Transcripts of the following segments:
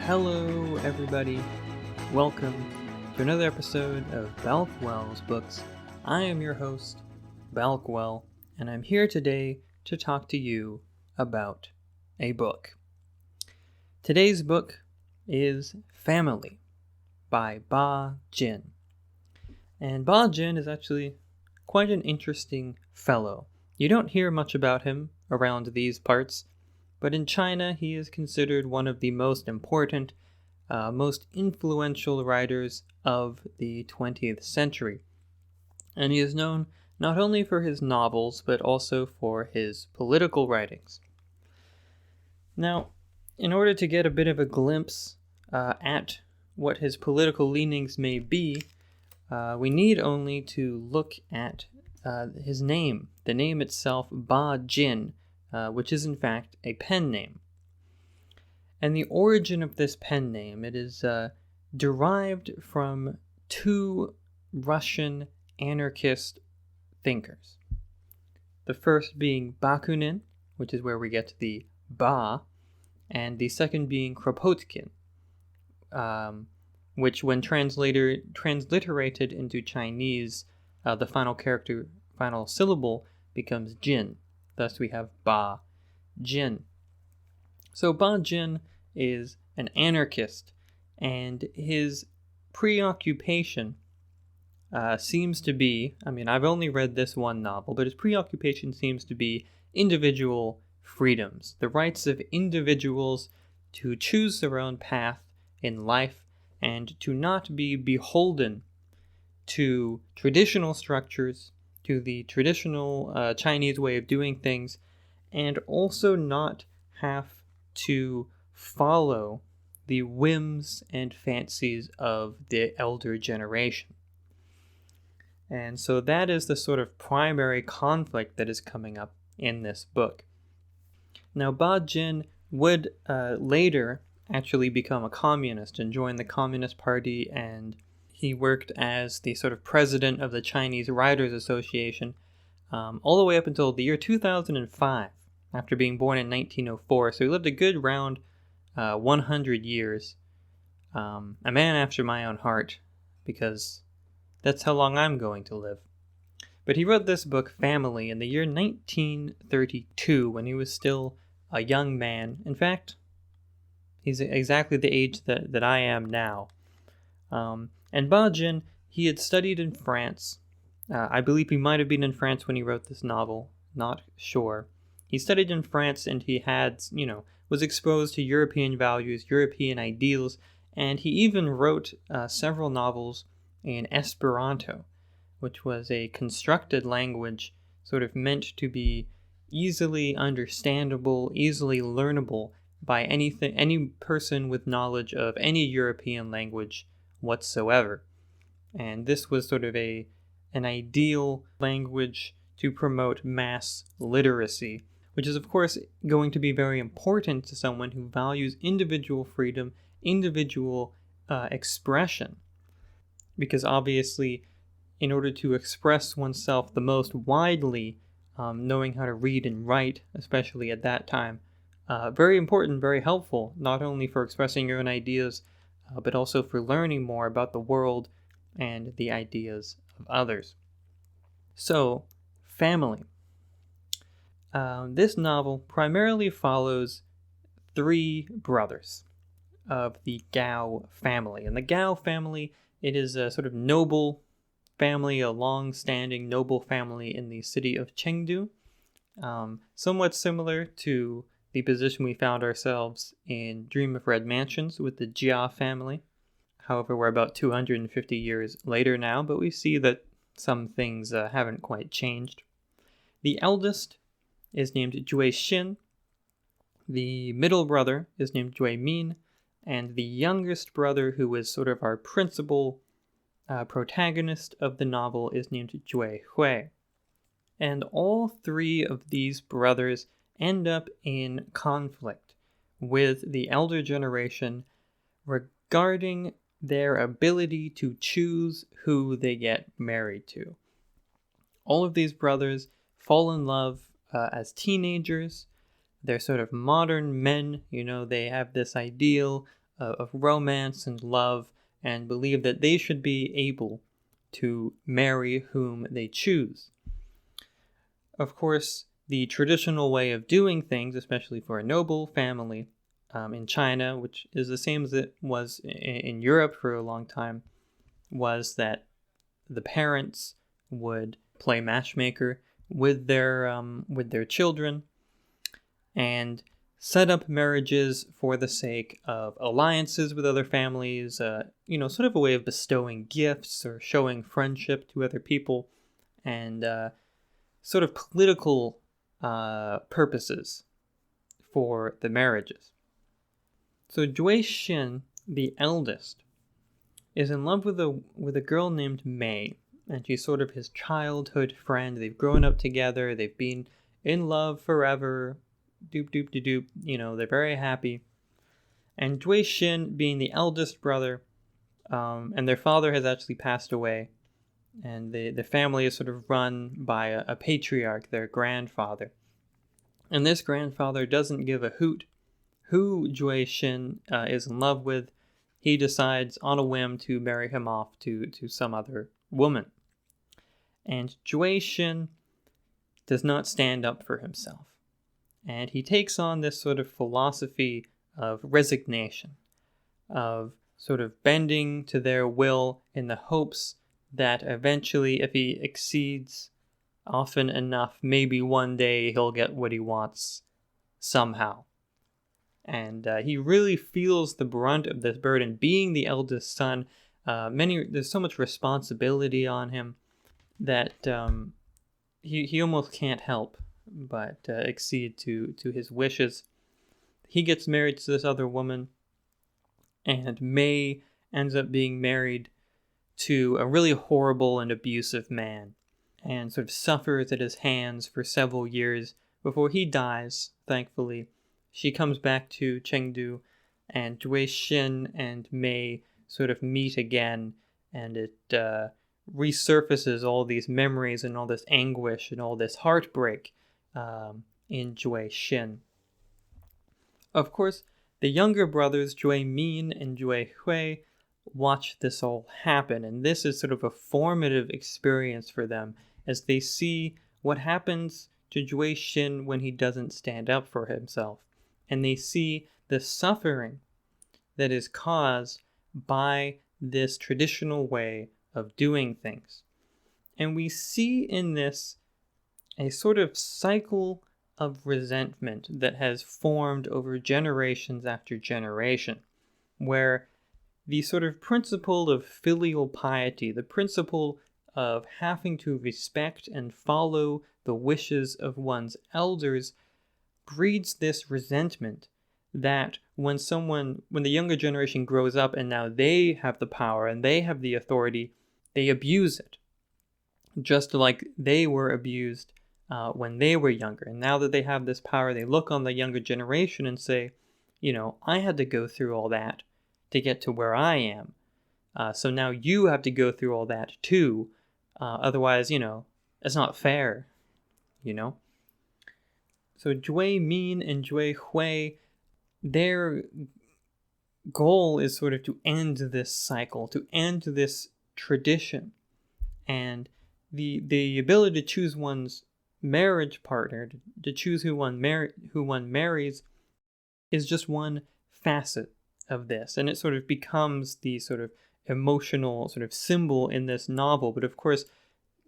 Hello, everybody. Welcome to another episode of Balckwellbooks. I am your host, Balckwell, and I'm here today to talk to you about a book. Today's book is Family by Ba Jin. And Ba Jin is actually quite an interesting fellow. You don't hear much about him around these parts, but in China he is considered one of the most important, most influential writers of the 20th century. And he is known not only for his novels, but also for his political writings. Now, in order to get a bit of a glimpse at what his political leanings may be, we need only to look at his name, the name itself, Ba Jin, which is in fact a pen name. And the origin of this pen name, it is derived from two Russian anarchist thinkers. The first being Bakunin, which is where we get the Ba, and the second being Kropotkin, which when transliterated into Chinese, the final syllable becomes Jin. Thus we have Ba Jin. So Ba Jin is an anarchist, and his preoccupation seems to be, I've only read this one novel, but his preoccupation seems to be individual freedoms, the rights of individuals to choose their own path in life and to not be beholden to traditional structures, to the traditional Chinese way of doing things, and also not have to follow the whims and fancies of the elder generation. And so that is the sort of primary conflict that is coming up in this book. Now, Ba Jin would later actually become a communist and join the Communist Party, and he worked as the sort of president of the Chinese Writers Association all the way up until the year 2005, after being born in 1904. So he lived a good round 100 years. A man after my own heart, because that's how long I'm going to live. But he wrote this book, Family, in the year 1932, when he was still a young man. In fact, he's exactly the age that I am now. And Ba Jin, he had studied in France. I believe he might have been in France when he wrote this novel. Not sure. He studied in France, and he had, was exposed to European values, European ideals, and he even wrote several novels in Esperanto, which was a constructed language sort of meant to be easily understandable, easily learnable by any person with knowledge of any European language whatsoever. And this was sort of an ideal language to promote mass literacy, which is of course going to be very important to someone who values individual freedom, individual expression. Because obviously, in order to express oneself the most widely, knowing how to read and write, especially at that time, very important, very helpful, not only for expressing your own ideas, but also for learning more about the world and the ideas of others. So, Family. This novel primarily follows three brothers of the Gao family. And the Gao family, it is a sort of noble family, a long-standing noble family in the city of Chengdu. Somewhat similar to the position we found ourselves in Dream of Red Mansions with the Jia family. However, we're about 250 years later now, but we see that some things haven't quite changed. The eldest is named Xueqin, the middle brother is named Xuemin, and the youngest brother, who is sort of our principal protagonist of the novel, is named Xuehui. And all three of these brothers end up in conflict with the elder generation regarding their ability to choose who they get married to. All of these brothers fall in love as teenagers. They're sort of modern men, they have this ideal of romance and love, and believe that they should be able to marry whom they choose. Of course, the traditional way of doing things, especially for a noble family in China, which is the same as it was in Europe for a long time, was that the parents would play matchmaker with their children and set up marriages for the sake of alliances with other families, sort of a way of bestowing gifts or showing friendship to other people, and sort of political purposes for the marriages. So Xueqin, the eldest, is in love with a girl named Mei, and she's sort of his childhood friend. They've grown up together. They've been in love forever. Doop doop de doop. They're very happy. And Xueqin, being the eldest brother, and their father has actually passed away, and the family is sort of run by a patriarch, their grandfather. And this grandfather doesn't give a hoot who Xueqin is in love with. He decides on a whim to marry him off to some other woman. And Xueqin does not stand up for himself. And he takes on this sort of philosophy of resignation, of sort of bending to their will in the hopes that eventually, if he exceeds often enough, maybe one day he'll get what he wants somehow. And he really feels the brunt of this burden. Being the eldest son, there's so much responsibility on him that he almost can't help but accede to his wishes. He gets married to this other woman, and Mei ends up being married to a really horrible and abusive man, and sort of suffers at his hands for several years before he dies, thankfully. She comes back to Chengdu, and Xueqin and Mei sort of meet again, and it resurfaces all these memories and all this anguish and all this heartbreak in Xueqin. Of course, the younger brothers, Xuemin and Xuehui, watch this all happen, and this is sort of a formative experience for them as they see what happens to Xueqin when he doesn't stand up for himself, and they see the suffering that is caused by this traditional way of doing things. And we see in this a sort of cycle of resentment that has formed over generations after generation, where the sort of principle of filial piety, the principle of having to respect and follow the wishes of one's elders, breeds this resentment that when the younger generation grows up and now they have the power and they have the authority, they abuse it, just like they were abused when they were younger. And now that they have this power, they look on the younger generation and say, I had to go through all that to get to where I am. So now you have to go through all that too. Otherwise, it's not fair, So Xuemin and Xuehui, their goal is sort of to end this cycle, to end this tradition. And the ability to choose one's marriage partner, to choose who one marries, is just one facet of this. And it sort of becomes the sort of emotional sort of symbol in this novel. But of course,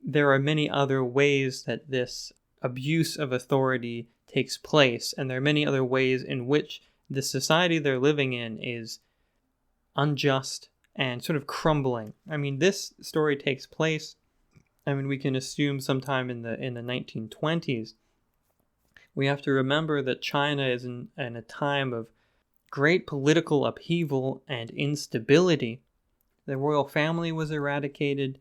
there are many other ways that this abuse of authority takes place, and there are many other ways in which the society they're living in is unjust and sort of crumbling. I mean, this story takes place, we can assume sometime in the 1920s. We have to remember that China is in a time of great political upheaval and instability. The royal family was eradicated.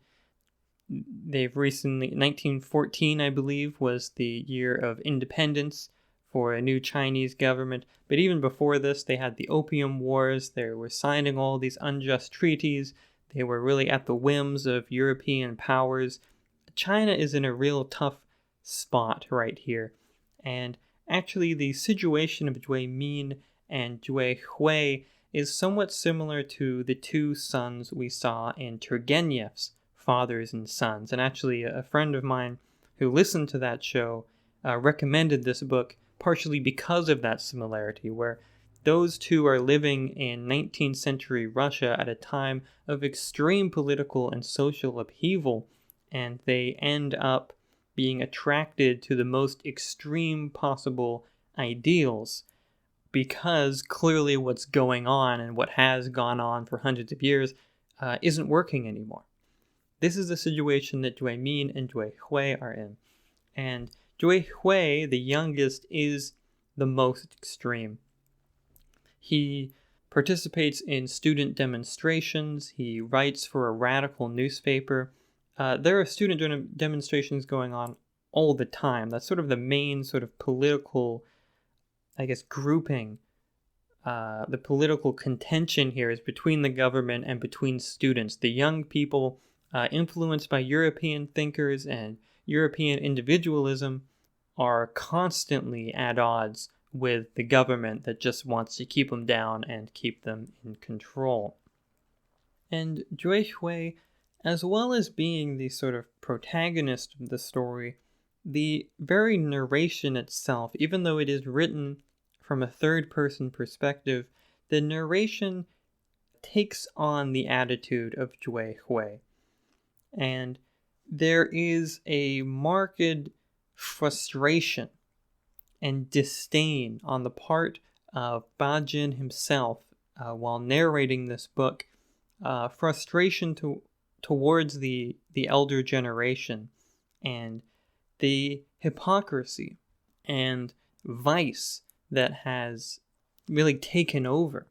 They've recently, 1914, I believe, was the year of independence for a new Chinese government. But even before this, they had the Opium Wars. They were signing all these unjust treaties. They were really at the whims of European powers. China is in a real tough spot right here. And actually, the situation of Xuemin and Xuehui is somewhat similar to the two sons we saw in Turgenev's Fathers and Sons. And actually, a friend of mine who listened to that show recommended this book partially because of that similarity, where those two are living in 19th century Russia at a time of extreme political and social upheaval, and they end up being attracted to the most extreme possible ideals because clearly what's going on and what has gone on for hundreds of years isn't working anymore. This is the situation that Xueqin and Xuehui are in. And Xuehui, the youngest, is the most extreme. He participates in student demonstrations. He writes for a radical newspaper. There are student demonstrations going on all the time. That's sort of the main sort of political, I guess, grouping. The political contention here is between the government and between students. The young people, influenced by European thinkers and European individualism, are constantly at odds with the government that just wants to keep them down and keep them in control. And Xuehui, as well as being the sort of protagonist of the story, the very narration itself, even though it is written from a third-person perspective, the narration takes on the attitude of Xuehui. And there is a marked frustration and disdain on the part of Ba Jin himself while narrating this book, frustration towards the elder generation and the hypocrisy and vice that has really taken over.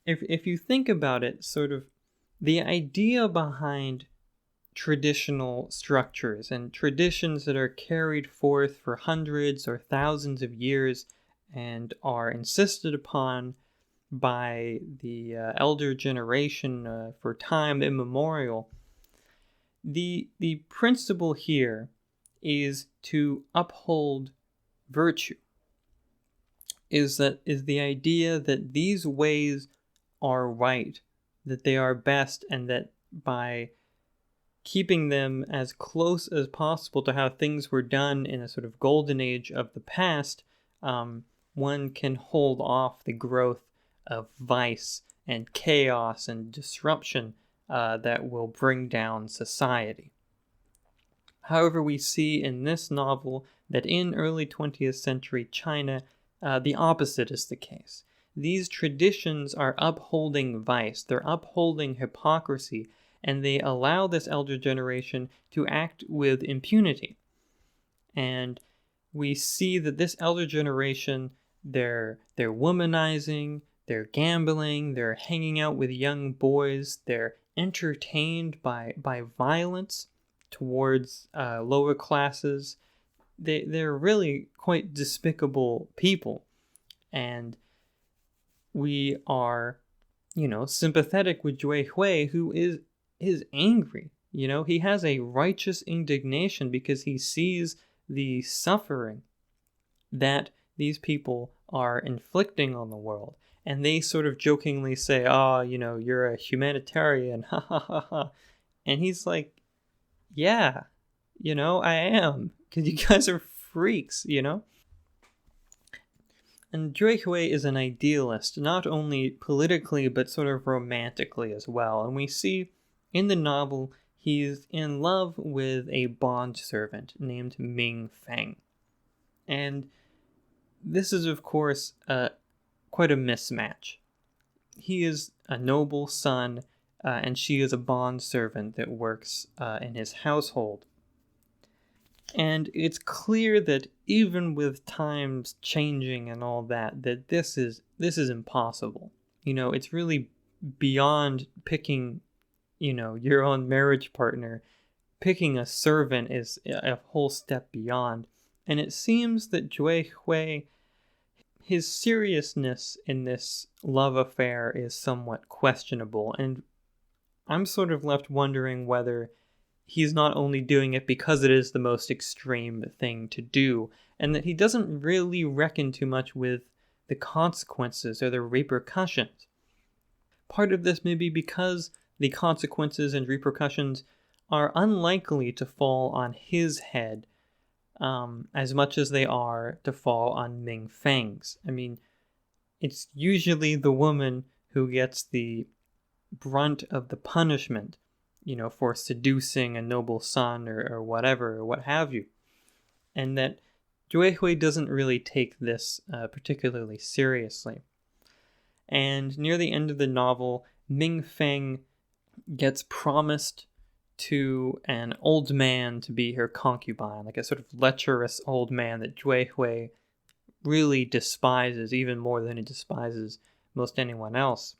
If you think about it, sort of the idea behind traditional structures and traditions that are carried forth for hundreds or thousands of years and are insisted upon by the elder generation for time immemorial, the principle here is to uphold virtue. Is the idea that these ways are right, that they are best, and that by keeping them as close as possible to how things were done in a sort of golden age of the past, one can hold off the growth of vice and chaos and disruption that will bring down society. However, we see in this novel that in early 20th century China, the opposite is the case. These traditions are upholding vice, they're upholding hypocrisy, and they allow this elder generation to act with impunity. And we see that this elder generation, they're womanizing, they're gambling, they're hanging out with young boys, they're entertained by violence towards lower classes. They're really quite despicable people. And we are, sympathetic with Xuehui, who is angry. He has a righteous indignation because he sees the suffering that these people are inflicting on the world. And they sort of jokingly say, you're a humanitarian, ha ha ha ha. And he's like, yeah, I am, because you guys are freaks, And Xuehui is an idealist, not only politically, but sort of romantically as well. And we see in the novel, he's in love with a bondservant named Ming Feng. And this is, of course, quite a mismatch. He is a noble son, and she is a bondservant that works in his household. And it's clear that even with times changing and all that this is impossible. It's really beyond picking, your own marriage partner. Picking a servant is a whole step beyond. And it seems that Xuehui, his seriousness in this love affair is somewhat questionable. And I'm sort of left wondering whether he's not only doing it because it is the most extreme thing to do, and that he doesn't really reckon too much with the consequences or the repercussions. part of this may be because the consequences and repercussions are unlikely to fall on his head as much as they are to fall on Ming Feng's. I mean, it's usually the woman who gets the brunt of the punishment, for seducing a noble son or whatever, or what have you. And that Xueqin doesn't really take this particularly seriously. And near the end of the novel, Ming Feng gets promised to an old man to be her concubine, like a sort of lecherous old man that Xueqin really despises, even more than he despises most anyone else.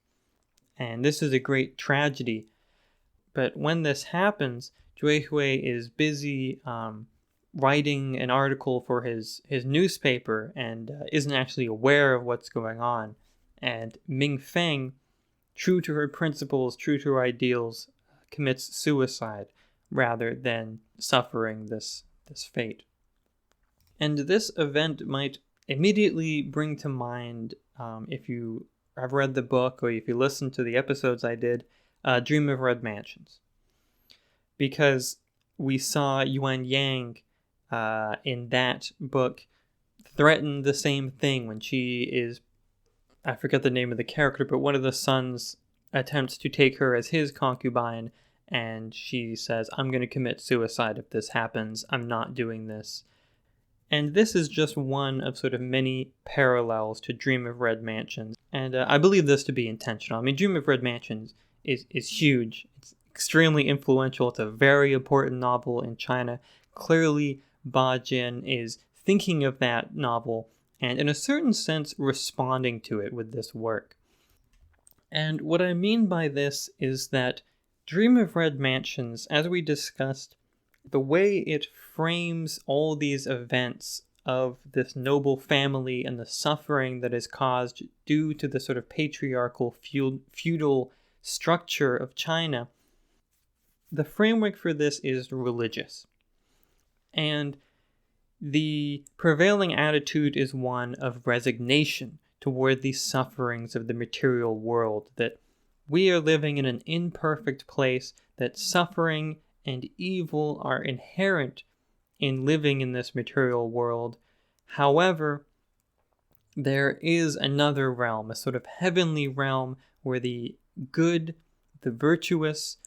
And this is a great tragedy. But when this happens, Xueqin is busy writing an article for his newspaper and isn't actually aware of what's going on. And Ming Feng, true to her principles, true to her ideals, commits suicide rather than suffering this fate. And this event might immediately bring to mind, if you have read the book or if you listen to the episodes I did, Dream of Red Mansions. Because we saw Yuan Yang in that book threaten the same thing when she is, I forget the name of the character, but one of the sons attempts to take her as his concubine, and she says, I'm going to commit suicide if this happens. I'm not doing this. And this is just one of sort of many parallels to Dream of Red Mansions. And I believe this to be intentional. I mean, Dream of Red Mansions is huge. It's extremely influential. It's a very important novel in China. Clearly, Ba Jin is thinking of that novel and in a certain sense responding to it with this work. And what I mean by this is that Dream of Red Mansions, as we discussed, the way it frames all these events of this noble family and the suffering that is caused due to the sort of patriarchal feudal structure of China, the framework for this is religious. And the prevailing attitude is one of resignation toward the sufferings of the material world, that we are living in an imperfect place, that suffering and evil are inherent in living in this material world. However, there is another realm, a sort of heavenly realm where the good, the virtuous,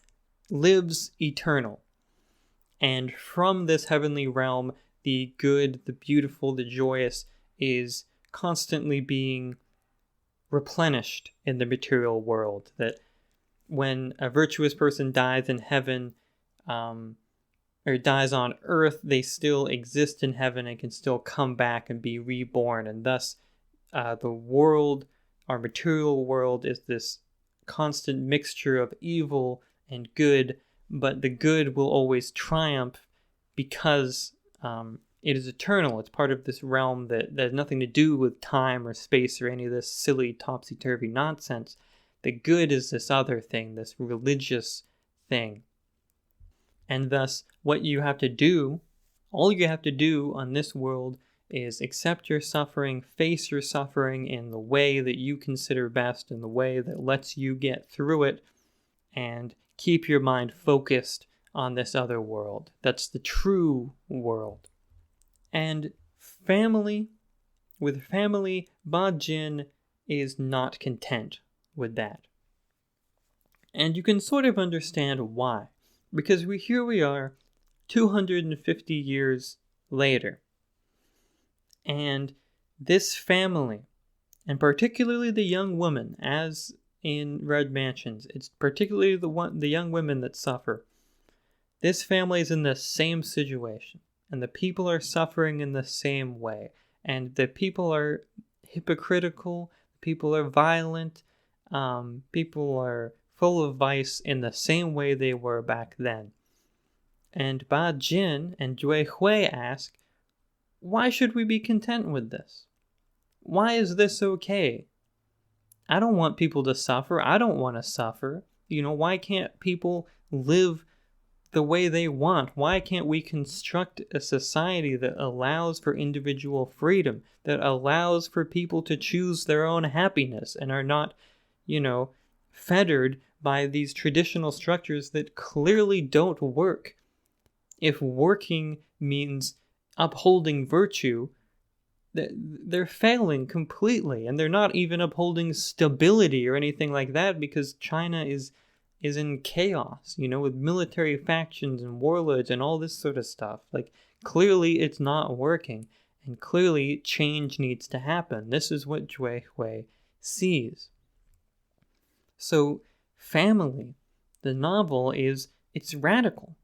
lives eternal. And from this heavenly realm, the good, the beautiful, the joyous is constantly being replenished in the material world. That when a virtuous person dies in heaven, or dies on earth, they still exist in heaven and can still come back and be reborn. And thus, the world, our material world, is this constant mixture of evil and good, but the good will always triumph because it is eternal. It's part of this realm that has nothing to do with time or space or any of this silly topsy-turvy nonsense. The good is this other thing, this religious thing. And thus, what you have to do, all you have to do on this world is accept your suffering, face your suffering in the way that you consider best, in the way that lets you get through it, and keep your mind focused on this other world. That's the true world. And with family, Ba Jin is not content with that. And you can sort of understand why. Because here we are, 250 years later. And this family, and particularly the young woman, as in Red Mansions, it's particularly the young women that suffer. This family is in the same situation, and the people are suffering in the same way. And the people are hypocritical, people are violent, people are full of vice in the same way they were back then. And Ba Jin and Xueqin ask, why should we be content with this? Why is this okay? I don't want people to suffer. I don't want to suffer. Why can't people live the way they want? Why can't we construct a society that allows for individual freedom, that allows for people to choose their own happiness and are not, fettered by these traditional structures that clearly don't work. If working means upholding virtue, they're failing completely, and they're not even upholding stability or anything like that, because China is in chaos, with military factions and warlords and all this sort of stuff. Like, clearly it's not working, and clearly change needs to happen. This is what Xueqin sees. So, family, the novel it's radical,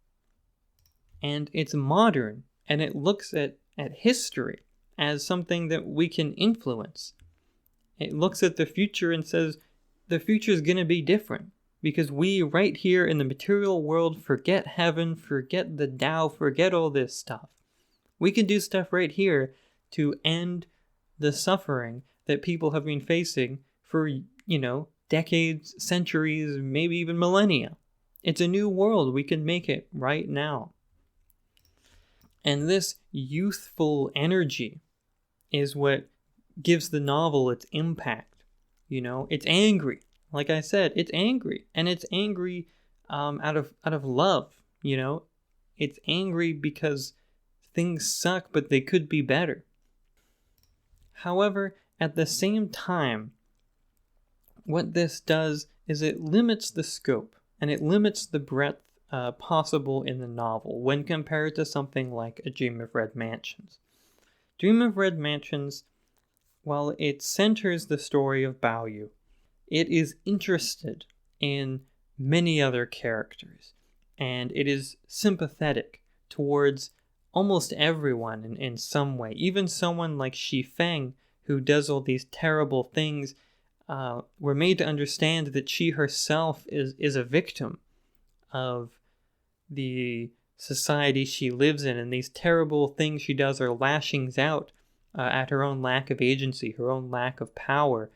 and it's modern, and it looks at history as something that we can influence. It looks at the future and says, the future is going to be different, because we right here in the material world forget heaven, forget the Tao, forget all this stuff. We can do stuff right here to end the suffering that people have been facing for, decades, centuries, maybe even millennia. It's a new world. We can make it right now. And this youthful energy is what gives the novel its impact. It's angry. Like I said, it's angry. And it's angry out of love, It's angry because things suck, but they could be better. However, at the same time, what this does is it limits the scope and it limits the breadth possible in the novel when compared to something like A Dream of Red Mansions. Dream of Red Mansions, while it centers the story of Bao Yu, it is interested in many other characters, and it is sympathetic towards almost everyone in some way. Even someone like Xueqin, who does all these terrible things, we're made to understand that she herself is a victim of the society she lives in, and these terrible things she does are lashings out at her own lack of agency, her own lack of power.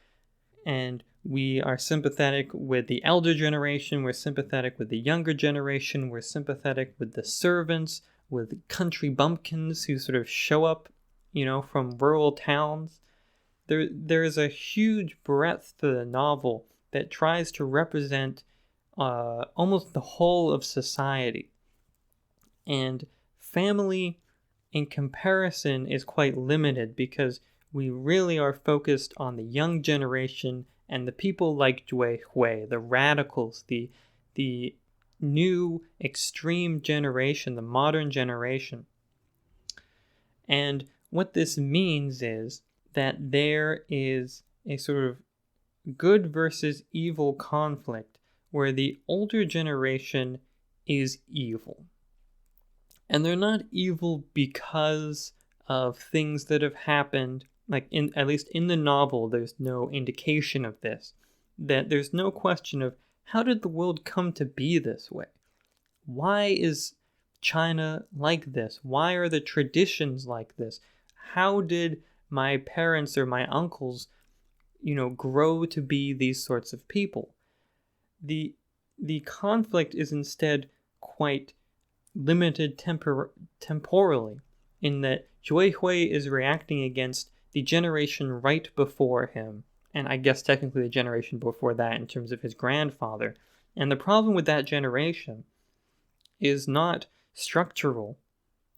And we are sympathetic with the elder generation, we're sympathetic with the younger generation, we're sympathetic with the servants, with country bumpkins who sort of show up, from rural towns. There is a huge breadth to the novel that tries to represent almost the whole of society. And family, in comparison, is quite limited because we really are focused on the young generation and the people like Xueqin, the radicals, the new extreme generation, the modern generation. And what this means is that there is a sort of good versus evil conflict where the older generation is evil. And they're not evil because of things that have happened, at least in the novel, there's no indication of this. That there's no question of, how did the world come to be this way? Why is China like this? Why are the traditions like this? How did my parents or my uncles, grow to be these sorts of people? The conflict is instead quite limited temporally, in that Xueqin is reacting against the generation right before him, and I guess technically the generation before that in terms of his grandfather. And the problem with that generation is not structural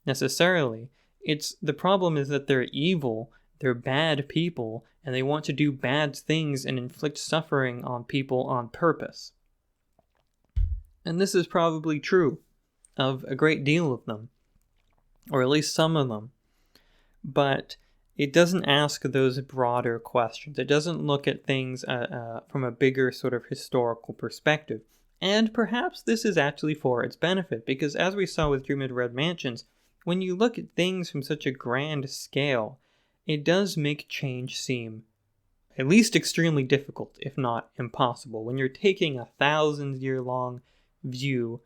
necessarily. The problem is that they're evil, they're bad people, and they want to do bad things and inflict suffering on people on purpose. And this is probably true of a great deal of them, or at least some of them. But it doesn't ask those broader questions. It doesn't look at things from a bigger sort of historical perspective. And perhaps this is actually for its benefit, because as we saw with Dream of Red Mansions, when you look at things from such a grand scale, it does make change seem at least extremely difficult, if not impossible. When you're taking 1,000-year-long view,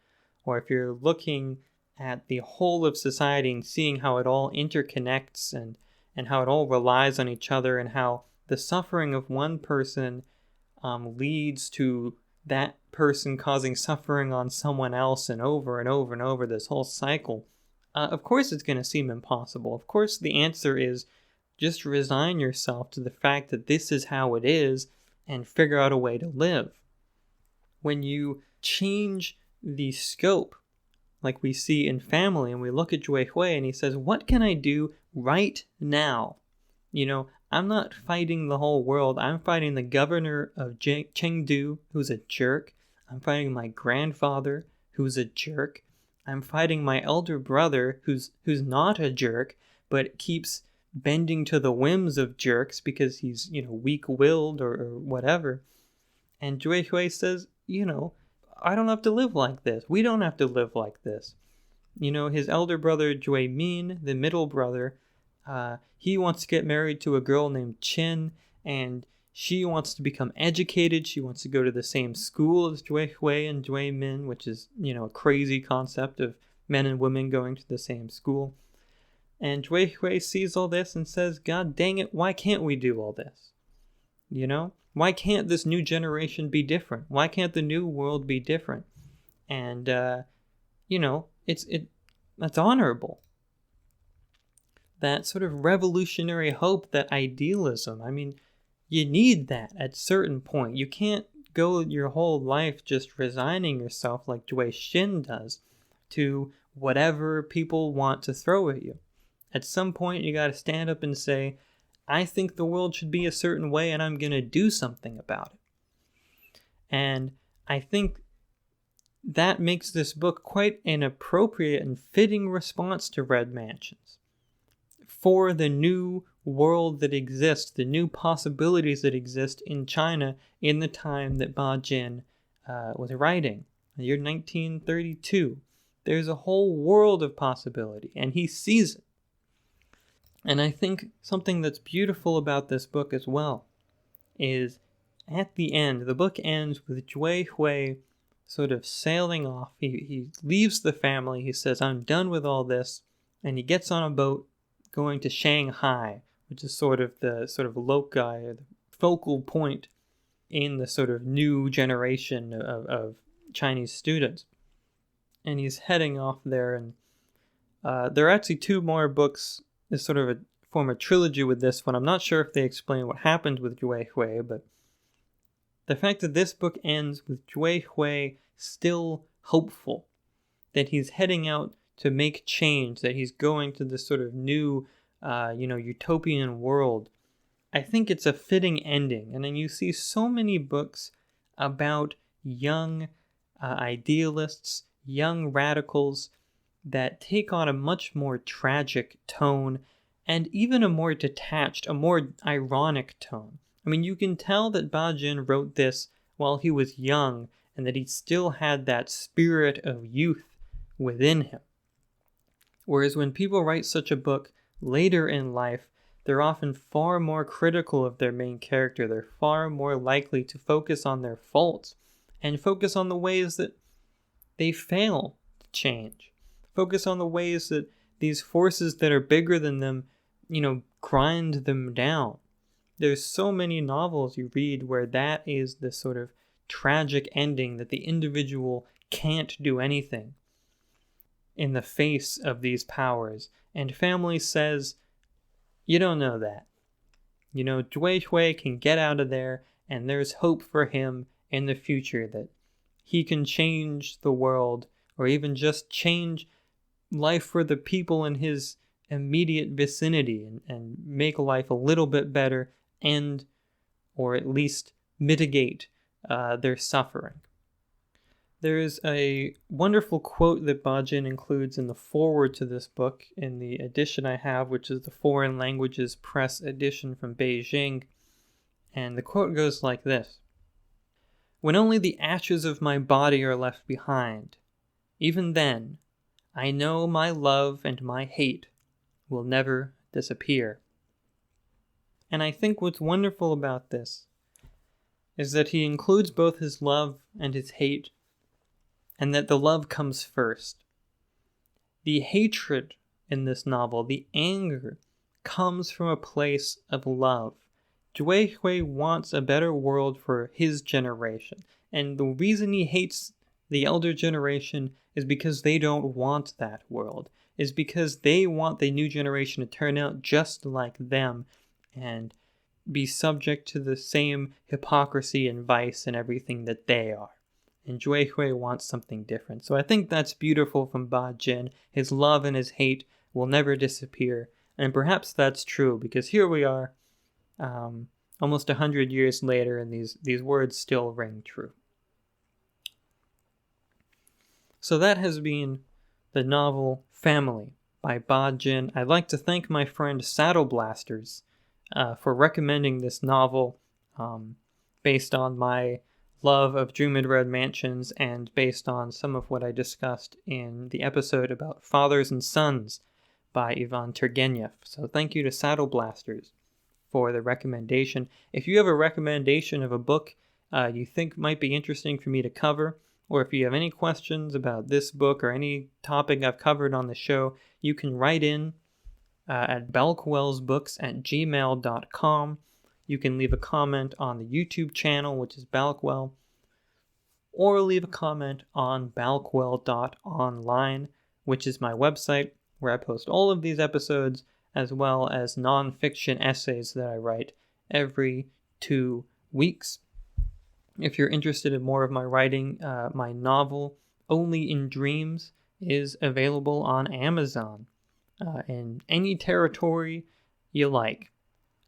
or if you're looking at the whole of society and seeing how it all interconnects and how it all relies on each other, and how the suffering of one person leads to that person causing suffering on someone else, and over and over and over, this whole cycle, of course it's going to seem impossible. Of course the answer is just resign yourself to the fact that this is how it is and figure out a way to live. when you change the scope, like we see in family, and we look at Xueqin and he says, what can I do right now? I'm not fighting the whole world. I'm fighting the governor of Chengdu, who's a jerk. I'm fighting my grandfather, who's a jerk. I'm fighting my elder brother, who's not a jerk, but keeps bending to the whims of jerks because he's, weak-willed or whatever. And Xueqin says, I don't have to live like this. We don't have to live like this. His elder brother, Xueqin, the middle brother, he wants to get married to a girl named Chen, and she wants to become educated. She wants to go to the same school as Xueqin and Xuemin, which is, a crazy concept of men and women going to the same school. And Xueqin sees all this and says, God dang it, why can't we do all this? Why can't this new generation be different? Why can't the new world be different? And, that's honorable. That sort of revolutionary hope, that idealism. I mean, you need that at a certain point. You can't go your whole life just resigning yourself like Xueqin does to whatever people want to throw at you. At some point, you got to stand up and say, I think the world should be a certain way and I'm going to do something about it. And I think that makes this book quite an appropriate and fitting response to Red Mansions. For the new world that exists, the new possibilities that exist in China in the time that Ba Jin was writing, the year 1932. There's a whole world of possibility, and he sees it. And I think something that's beautiful about this book as well is at the end, the book ends with Xueqin sort of sailing off. He leaves the family. He says, I'm done with all this. And he gets on a boat going to Shanghai, which is sort of the loci, or the focal point in the sort of new generation of Chinese students. And he's heading off there. And there are actually two more books. Is sort of form a trilogy with this one. I'm not sure if they explain what happened with Xueqin, but the fact that this book ends with Xueqin still hopeful, that he's heading out to make change, that he's going to this sort of new, utopian world, I think it's a fitting ending. And then you see so many books about young idealists, young radicals, that take on a much more tragic tone and even a more detached, a more ironic tone. I mean, you can tell that Ba Jin wrote this while he was young and that he still had that spirit of youth within him. Whereas when people write such a book later in life, they're often far more critical of their main character. They're far more likely to focus on their faults and focus on the ways that they fail to change. Focus on the ways that these forces that are bigger than them, grind them down. There's so many novels you read where that is the sort of tragic ending, that the individual can't do anything in the face of these powers. And family says, you don't know that. Xueqin can get out of there, and there's hope for him in the future that he can change the world, or even just change life for the people in his immediate vicinity and make life a little bit better or at least mitigate their suffering. There is a wonderful quote that Ba Jin includes in the foreword to this book in the edition I have, which is the Foreign Languages Press edition from Beijing. And the quote goes like this: When only the ashes of my body are left behind, even then, I know my love and my hate will never disappear. And I think what's wonderful about this is that he includes both his love and his hate, and that the love comes first. The hatred in this novel, the anger, comes from a place of love. Xueqin wants a better world for his generation, and the reason he hates the elder generation is because they don't want that world, is because they want the new generation to turn out just like them and be subject to the same hypocrisy and vice and everything that they are. and Xueqin wants something different. So I think that's beautiful from Ba Jin. His love and his hate will never disappear. And perhaps that's true, because here we are, almost 100 years later, and these words still ring true. So that has been the novel Family by Ba Jin. I'd like to thank my friend Saddle Blasters for recommending this novel based on my love of Druid Red Mansions and based on some of what I discussed in the episode about Fathers and Sons by Ivan Turgenev. So thank you to Saddle Blasters for the recommendation. If you have a recommendation of a book you think might be interesting for me to cover, or if you have any questions about this book or any topic I've covered on the show, you can write in at balckwellsbooks@gmail.com. You can leave a comment on the YouTube channel, which is Balkwell, or leave a comment on balkwell.online, which is my website where I post all of these episodes, as well as non-fiction essays that I write every 2 weeks. If you're interested in more of my writing, my novel, Only in Dreams, is available on Amazon in any territory you like.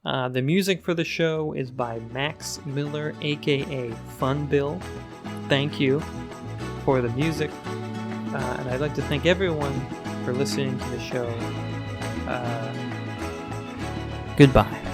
The music for the show is by Max Miller, aka Fun Bill. Thank you for the music. And I'd like to thank everyone for listening to the show. Goodbye.